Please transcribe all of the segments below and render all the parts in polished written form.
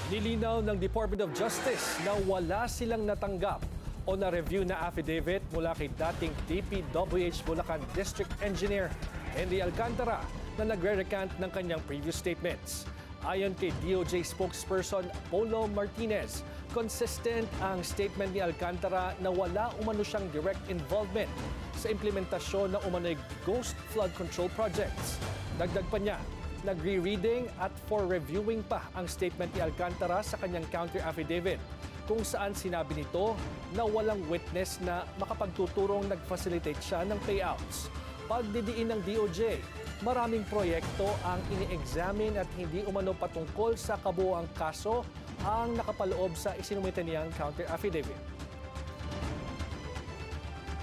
Nilinaw ng Department of Justice na wala silang natanggap o na-review na affidavit mula kay dating DPWH Bulacan District Engineer Henry Alcantara na nagre-recant ng kanyang previous statements. Ayon kay DOJ spokesperson Polo Martinez, consistent ang statement ni Alcantara na wala umano siyang direct involvement sa implementasyon ng umano'y ghost flood control projects. Dagdag pa niya, nagre-reading at for reviewing pa ang statement ni Alcantara sa kanyang counter affidavit kung saan sinabi nito na walang witness na makapagtuturong nag-facilitate siya ng payouts. Pagdidiin ng DOJ, maraming proyekto ang ini-examine at hindi umano patungkol sa kabuoang kaso ang nakapaloob sa isinumite niyang counter affidavit.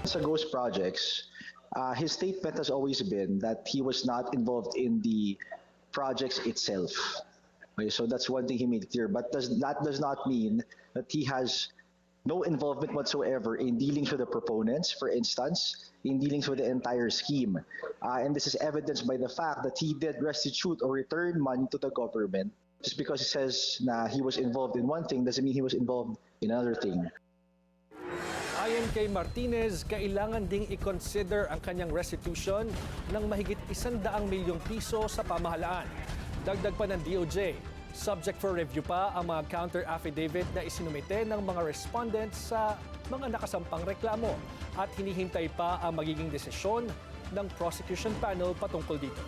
Sa ghost projects, his statement has always been that he was not involved in the projects itself. Okay, so that's one thing he made clear. But that does not mean that he has no involvement whatsoever in dealings with the proponents, for instance, in dealings with the entire scheme. And this is evidenced by the fact that he did restitute or return money to the government. Just because he says na he was involved in one thing doesn't mean he was involved in another thing. Ayon kay Martinez, kailangan ding i-consider ang kanyang restitution ng mahigit 100 milyong piso sa pamahalaan. Dagdag pa ng DOJ, subject for review pa ang mga counter affidavit na isinumite ng mga respondents sa mga nakasampang reklamo at hinihintay pa ang magiging desisyon ng prosecution panel patungkol dito.